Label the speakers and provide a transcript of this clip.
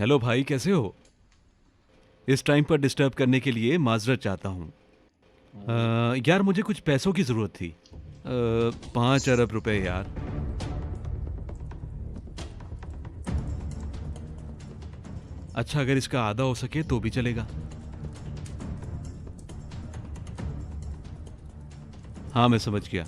Speaker 1: Hello भाई, कैसे हो? इस टाइम पर डिस्टर्ब करने के लिए माजरत चाहता हूँ। यार मुझे कुछ पैसों की ज़रूरत थी। 5 अरब रुपए यार। अच्छा, अगर इसका आधा हो सके तो भी चलेगा। हाँ, मैं समझ गया।